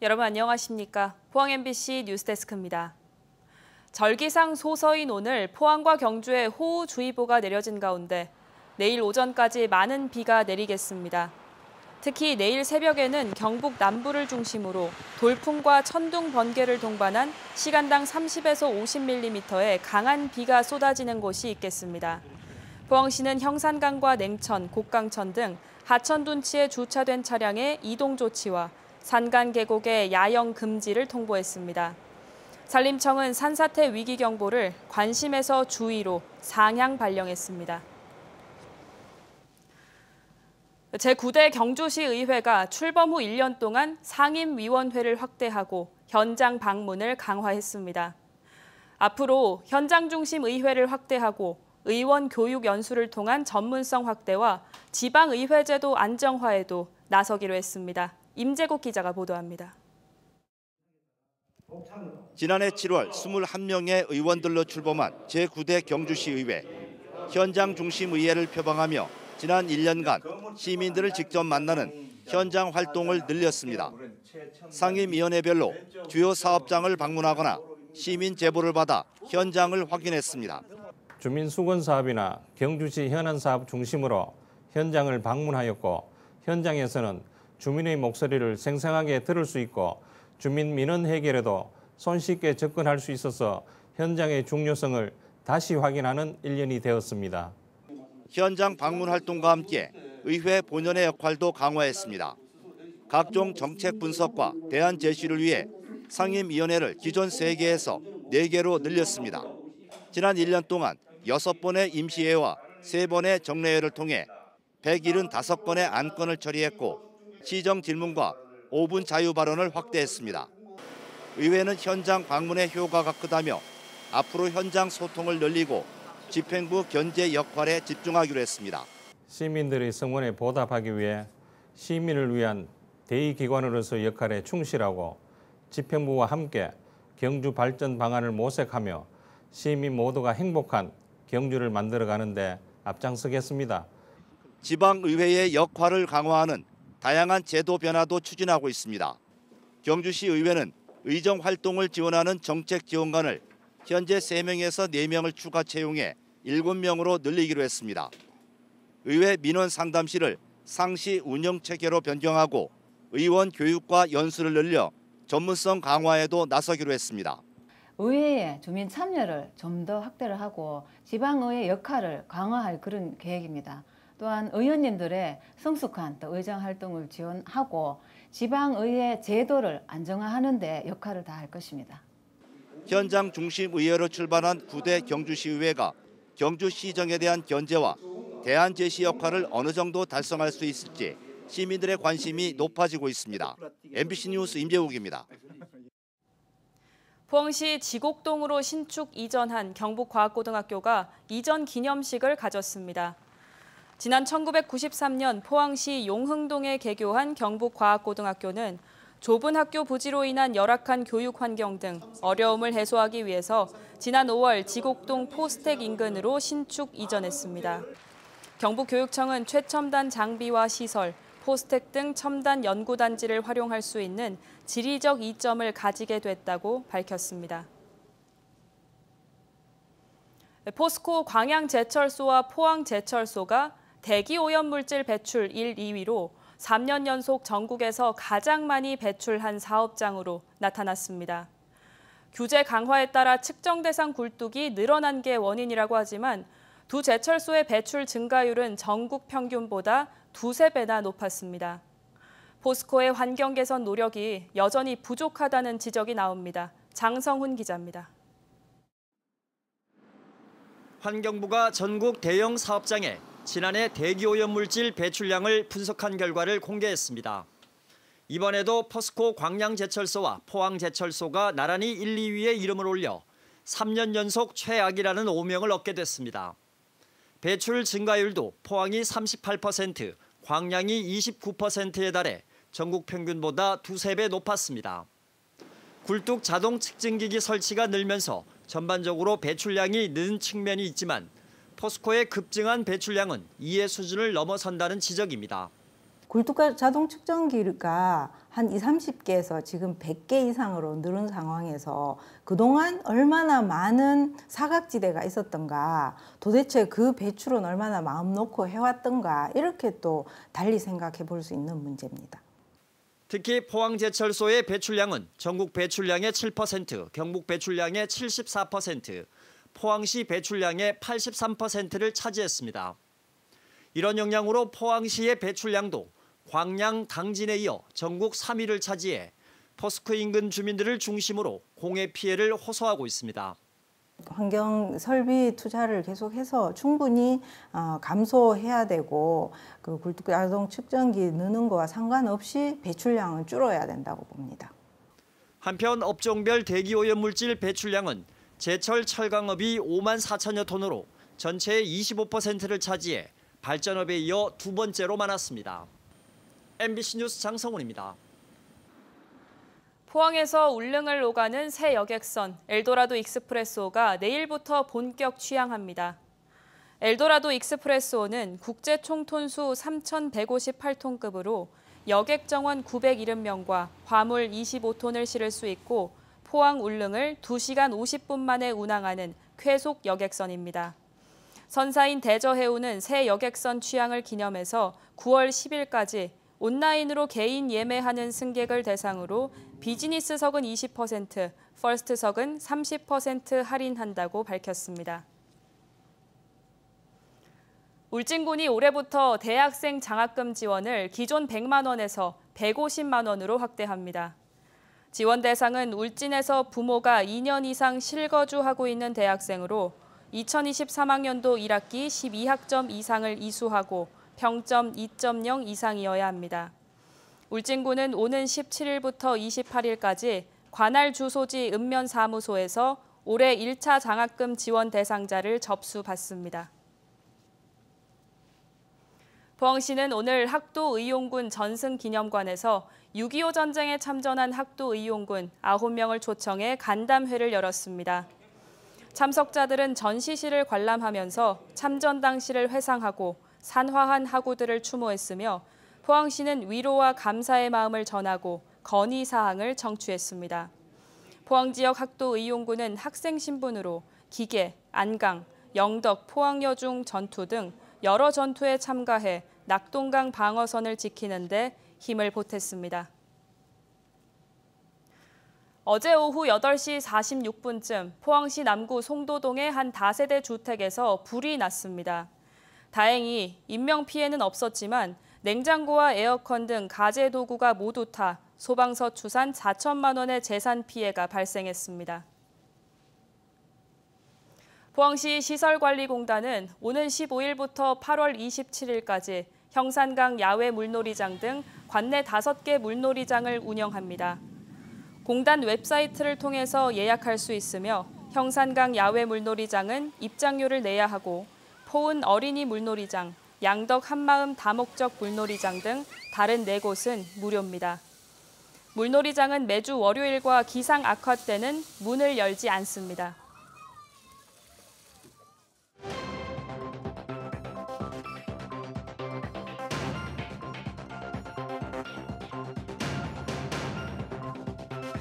여러분 안녕하십니까? 포항 MBC 뉴스데스크입니다. 절기상 소서인 오늘 포항과 경주에 호우주의보가 내려진 가운데 내일 오전까지 많은 비가 내리겠습니다. 특히 내일 새벽에는 경북 남부를 중심으로 돌풍과 천둥, 번개를 동반한 시간당 30에서 50mm의 강한 비가 쏟아지는 곳이 있겠습니다. 포항시는 형산강과 냉천, 곡강천 등 하천 둔치에 주차된 차량의 이동 조치와 산간 계곡의 야영 금지를 통보했습니다. 산림청은 산사태 위기 경보를 관심에서 주의로 상향 발령했습니다. 제9대 경주시 의회가 출범 후 1년 동안 상임위원회를 확대하고 현장 방문을 강화했습니다. 앞으로 현장 중심 의회를 확대하고 의원 교육 연수를 통한 전문성 확대와 지방의회 제도 안정화에도 나서기로 했습니다. 임재국 기자가 보도합니다. 지난해 7월 21명의 의원들로 출범한 제9대 경주시의회. 현장 중심 의회를 표방하며 지난 1년간 시민들을 직접 만나는 현장 활동을 늘렸습니다. 상임위원회별로 주요 사업장을 방문하거나 시민 제보를 받아 현장을 확인했습니다. 주민수건 사업이나 경주시 현안 사업 중심으로 현장을 방문하였고 현장에서는 주민의 목소리를 생생하게 들을 수 있고 주민 민원 해결에도 손쉽게 접근할 수 있어서 현장의 중요성을 다시 확인하는 1년이 되었습니다. 현장 방문 활동과 함께 의회 본연의 역할도 강화했습니다. 각종 정책 분석과 대안 제시를 위해 상임위원회를 기존 3개에서 4개로 늘렸습니다. 지난 1년 동안 6번의 임시회와 3번의 정례회를 통해 175건의 안건을 처리했고 시정 질문과 5분 자유 발언을 확대했습니다. 의회는 현장 방문의 효과가 크다며 앞으로 현장 소통을 늘리고 집행부 견제 역할에 집중하기로 했습니다. 시민들의 성원에 보답하기 위해 시민을 위한 대의기관으로서 역할에 충실하고 집행부와 함께 경주 발전 방안을 모색하며 시민 모두가 행복한 경주를 만들어가는 데 앞장서겠습니다. 지방의회의 역할을 강화하는 다양한 제도 변화도 추진하고 있습니다. 경주시 의회는 의정 활동을 지원하는 정책 지원관을 현재 3명에서 4명을 추가 채용해 7명으로 늘리기로 했습니다. 의회 민원 상담실을 상시 운영 체계로 변경하고 의원 교육과 연수를 늘려 전문성 강화에도 나서기로 했습니다. 의회의 주민 참여를 좀 더 확대를 하고 지방의회 역할을 강화할 그런 계획입니다. 또한 의원님들의 성숙한 의정 활동을 지원하고 지방의회 제도를 안정화하는 데 역할을 다할 것입니다. 현장 중심 의회로 출발한 9대 경주시의회가 경주시정에 대한 견제와 대안 제시 역할을 어느 정도 달성할 수 있을지 시민들의 관심이 높아지고 있습니다. MBC 뉴스 임재욱입니다. 포항시 지곡동으로 신축 이전한 경북과학고등학교가 이전 기념식을 가졌습니다. 지난 1993년 포항시 용흥동에 개교한 경북과학고등학교는 좁은 학교 부지로 인한 열악한 교육 환경 등 어려움을 해소하기 위해서 지난 5월 지곡동 포스텍 인근으로 신축 이전했습니다. 경북교육청은 최첨단 장비와 시설, 포스텍 등 첨단 연구단지를 활용할 수 있는 지리적 이점을 가지게 됐다고 밝혔습니다. 포스코 광양제철소와 포항제철소가 대기오염물질 배출 1, 2위로 3년 연속 전국에서 가장 많이 배출한 사업장으로 나타났습니다. 규제 강화에 따라 측정 대상 굴뚝이 늘어난 게 원인이라고 하지만 두 제철소의 배출 증가율은 전국 평균보다 2~3배나 높았습니다. 포스코의 환경 개선 노력이 여전히 부족하다는 지적이 나옵니다. 장성훈 기자입니다. 환경부가 전국 대형 사업장에 지난해 대기오염물질 배출량을 분석한 결과를 공개했습니다. 이번에도 포스코 광양제철소와 포항제철소가 나란히 1, 2위에 이름을 올려 3년 연속 최악이라는 오명을 얻게 됐습니다. 배출 증가율도 포항이 38%, 광양이 29%에 달해 전국 평균보다 2~3배 높았습니다. 굴뚝 자동 측정기기 설치가 늘면서 전반적으로 배출량이 는 측면이 있지만 포스코의 급증한 배출량은 이해 수준을 넘어선다는 지적입니다. 굴뚝 자동 측정기가 한 20-30개에서 지금 100개 이상으로 늘은 상황에서 그동안 얼마나 많은 사각지대가 있었던가, 도대체 그 배출은 얼마나 마음 놓고 해왔던가, 이렇게 또 달리 생각해 볼 수 있는 문제입니다. 특히 포항제철소의 배출량은 전국 배출량의 7%, 경북 배출량의 74%, 포항시 배출량의 83%를 차지했습니다. 이런 영향으로 포항시의 배출량도 광양, 당진에 이어 전국 3위를 차지해 포스코 인근 주민들을 중심으로 공해 피해를 호소하고 있습니다. 환경 설비 투자를 계속해서 충분히 감소해야 되고, 그 굴뚝 자동 측정기 느는 거와 상관없이 배출량은 줄어야 된다고 봅니다. 한편 업종별 대기오염물질 배출량은 제철 철강업이 5만 4천여 톤으로 전체의 25%를 차지해 발전업에 이어 두 번째로 많았습니다. MBC 뉴스 장성훈입니다. 포항에서 울릉을 오가는 새 여객선 엘도라도 익스프레소가 내일부터 본격 취항합니다. 엘도라도 익스프레소는 국제 총톤수 3,158톤급으로 여객 정원 970명과 화물 25톤을 실을 수 있고 포항 울릉을 2시간 50분 만에 운항하는 쾌속 여객선입니다. 선사인 대저해운은 새 여객선 취항을 기념해서 9월 10일까지 온라인으로 개인 예매하는 승객을 대상으로 비즈니스석은 20%, 퍼스트석은 30% 할인한다고 밝혔습니다. 울진군이 올해부터 대학생 장학금 지원을 기존 100만 원에서 150만 원으로 확대합니다. 지원 대상은 울진에서 부모가 2년 이상 실거주하고 있는 대학생으로 2023학년도 1학기 12학점 이상을 이수하고 평점 2.0 이상이어야 합니다. 울진군은 오는 17일부터 28일까지 관할 주소지 읍면사무소에서 올해 1차 장학금 지원 대상자를 접수받습니다. 포항시는 오늘 학도의용군 전승기념관에서 6.25 전쟁에 참전한 학도의용군 9명을 초청해 간담회를 열었습니다. 참석자들은 전시실을 관람하면서 참전 당시를 회상하고 산화한 학우들을 추모했으며 포항시는 위로와 감사의 마음을 전하고 건의사항을 청취했습니다. 포항 지역 학도의용군은 학생 신분으로 기계, 안강, 영덕, 포항여중 전투 등 여러 전투에 참가해 낙동강 방어선을 지키는 데 힘을 보탰습니다. 어제 오후 8시 46분쯤 포항시 남구 송도동의 한 다세대 주택에서 불이 났습니다. 다행히 인명피해는 없었지만 냉장고와 에어컨 등 가재 도구가 모두 타 소방서 추산 4천만 원의 재산 피해가 발생했습니다. 포항시 시설관리공단은 오는 15일부터 8월 27일까지 형산강 야외 물놀이장 등 관내 5개 물놀이장을 운영합니다. 공단 웹사이트를 통해서 예약할 수 있으며 형산강 야외 물놀이장은 입장료를 내야 하고 포은 어린이 물놀이장, 양덕 한마음 다목적 물놀이장 등 다른 4곳은 무료입니다. 물놀이장은 매주 월요일과 기상 악화 때는 문을 열지 않습니다.